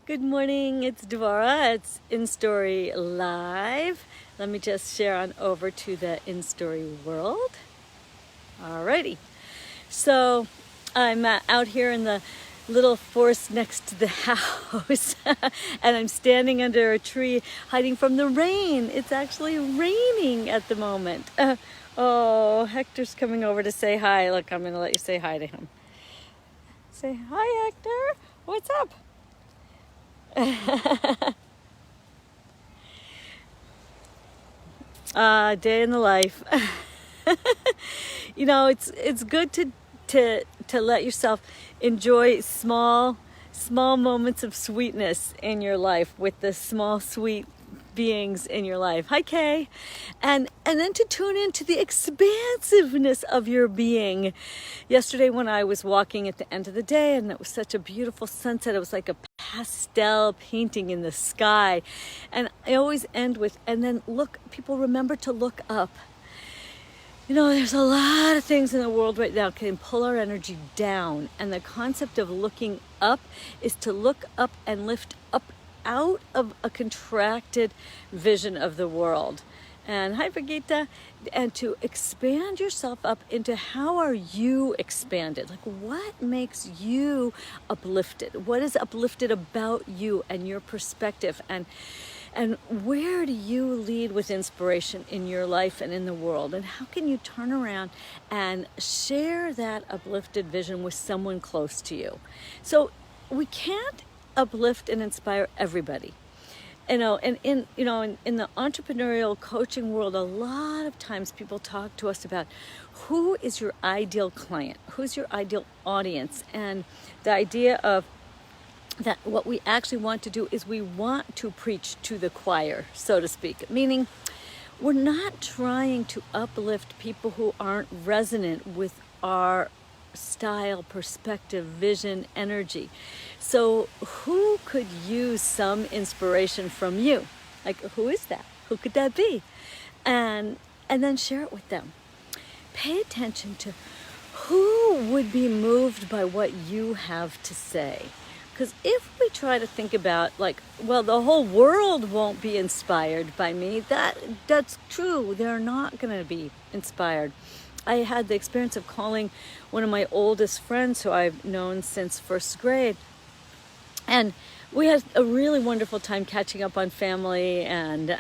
Good morning, it's Devorah. It's InStory Live. Let me just share on over to the InStory world. Alrighty. So I'm out here in the little forest next to the house and I'm standing under a tree hiding from the rain. It's actually raining at the moment. Oh, Hector's coming over to say hi. Look, I'm going to let you say hi to him. Say hi, Hector. What's up? Day in the life. It's good to let yourself enjoy small moments of sweetness in your life with the small sweet beings in your life. Hi, Kay. And then to tune into the expansiveness of your being. Yesterday when I was walking at the end of the day and it was such a beautiful sunset, it was like a pastel painting in the sky. And I always end with, and then people remember to look up. There's a lot of things in the world right now can pull our energy down. And the concept of looking up is to look up and lift up out of a contracted vision of the world. And hi, Brigitte. And to expand yourself up into how are you expanded? Like what makes you uplifted? What is uplifted about you and your perspective? And where do you lead with inspiration in your life and in the world? And how can you turn around and share that uplifted vision with someone close to you? So we can't uplift and inspire everybody. And in the entrepreneurial coaching world, a lot of times people talk to us about who is your ideal client, who's your ideal audience, and the idea of that what we actually want to do is we want to preach to the choir, so to speak, meaning we're not trying to uplift people who aren't resonant with our style, perspective, vision, energy. So who could use some inspiration from you? Like, who is that? Who could that be? And then share it with them. Pay attention to who would be moved by what you have to say. Because if we try to think about the whole world won't be inspired by me, that's true. They're not going to be inspired. I had the experience of calling one of my oldest friends who I've known since first grade. And we had a really wonderful time catching up on family and,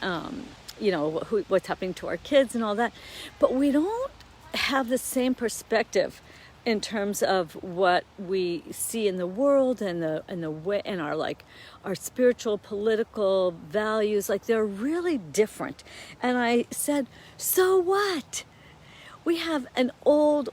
what's happening to our kids and all that. But we don't have the same perspective in terms of what we see in the world and the way and our spiritual, political values. Like they're really different. And I said, so what? We have an old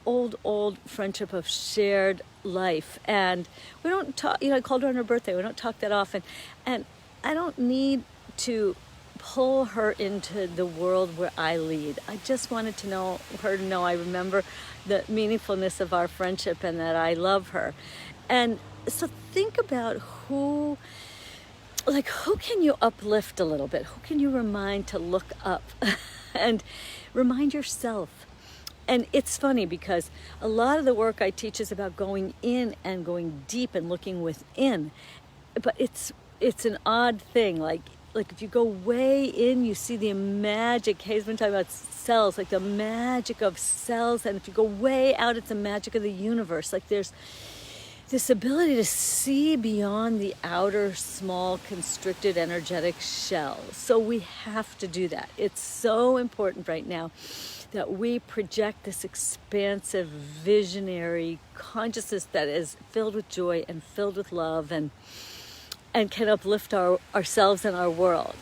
friendship of shared life, and we don't talk. I called her on her birthday. We don't talk that often, and I don't need to pull her into the world where I lead. I just wanted her to know I remember the meaningfulness of our friendship and that I love her. And so think about who can you uplift a little bit? Who can you remind to look up and remind yourself? And it's funny because a lot of the work I teach is about going in and going deep and looking within. But it's an odd thing. Like if you go way in, you see the magic. Hayes been talking about cells, like the magic of cells. And if you go way out, it's the magic of the universe. Like there's this ability to see beyond the outer, small, constricted, energetic shell. So we have to do that. It's so important right now that we project this expansive, visionary consciousness that is filled with joy and filled with love and can uplift ourselves and our world.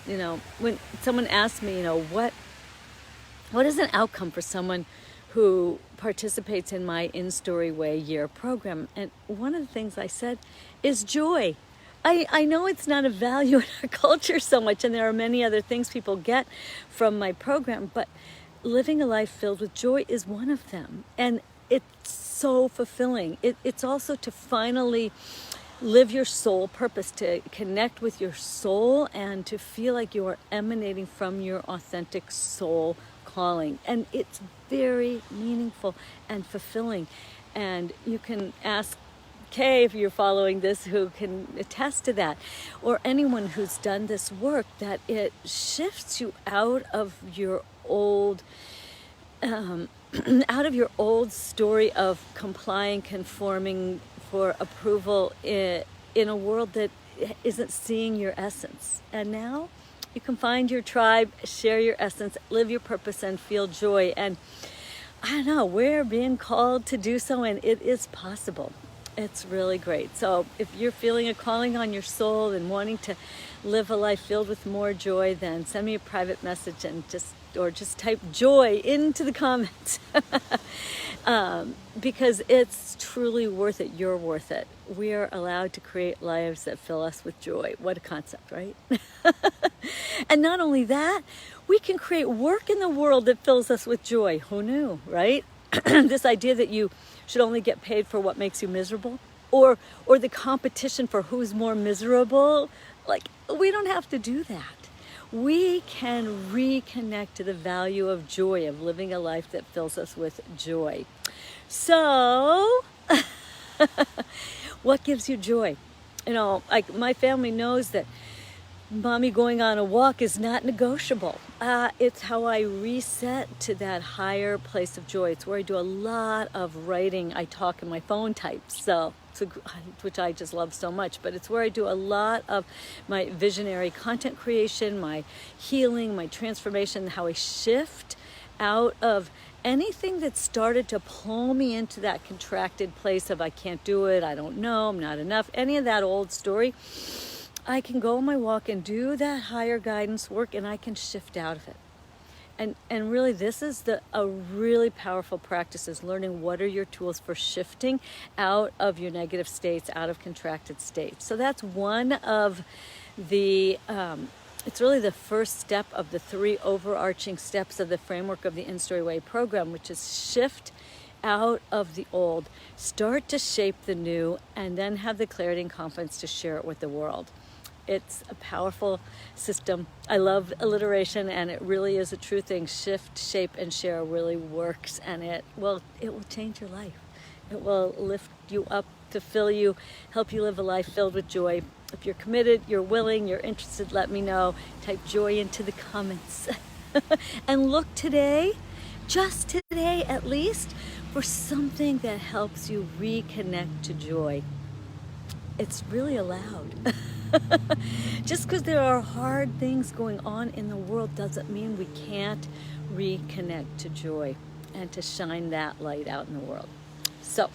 When someone asks me, what is an outcome for someone who participates in my InStory Way year program? And one of the things I said is joy. I know it's not a value in our culture so much, and there are many other things people get from my program, but living a life filled with joy is one of them. And it's so fulfilling. It's also to finally live your soul purpose, to connect with your soul and to feel like you are emanating from your authentic soul calling. And it's very meaningful and fulfilling. And you can ask Kay, if you're following this, who can attest to that, or anyone who's done this work, that it shifts you out of your old out of your old story of complying, conforming for approval in a world that isn't seeing your essence. And now you can find your tribe, share your essence, live your purpose, and feel joy. And I don't know, we're being called to do so, and it is possible. It's really great. So if you're feeling a calling on your soul and wanting to live a life filled with more joy, then send me a private message and just type joy into the comments. Because it's truly worth it. You're worth it. We are allowed to create lives that fill us with joy. What a concept, right? And not only that, we can create work in the world that fills us with joy. Who knew, right? This idea that you should only get paid for what makes you miserable, or the competition for who's more miserable. Like, we don't have to do that. We can reconnect to the value of joy, of living a life that fills us with joy. So, what gives you joy? You know, like, my family knows that mommy going on a walk is not negotiable. It's how I reset to that higher place of joy. It's where I do a lot of writing. I talk and my phone types, which I just love so much. But it's where I do a lot of my visionary content creation, my healing, my transformation, how I shift out of anything that started to pull me into that contracted place of I can't do it, I don't know, I'm not enough, any of that old story. I can go on my walk and do that higher guidance work, and I can shift out of it. And really, this is a really powerful practice, is learning what are your tools for shifting out of your negative states, out of contracted states. So that's one of the, it's really the first step of the 3 overarching steps of the framework of the InStory Way program, which is shift out of the old, start to shape the new, and then have the clarity and confidence to share it with the world. It's a powerful system. I love alliteration, and it really is a true thing. Shift, shape, and share really works, and it will change your life. It will lift you up to fill you, help you live a life filled with joy. If you're committed, you're willing, you're interested, let me know. Type joy into the comments. And look today, just today at least, for something that helps you reconnect to joy. It's really allowed. Just because there are hard things going on in the world doesn't mean we can't reconnect to joy and to shine that light out in the world. So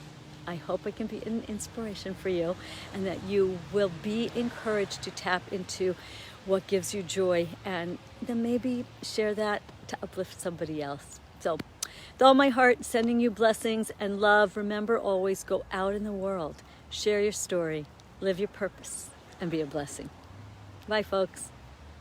I hope I can be an inspiration for you, and that you will be encouraged to tap into what gives you joy, and then maybe share that to uplift somebody else. So with all my heart, sending you blessings and love. Remember, always go out in the world, share your story, live your purpose, and be a blessing. Bye, folks.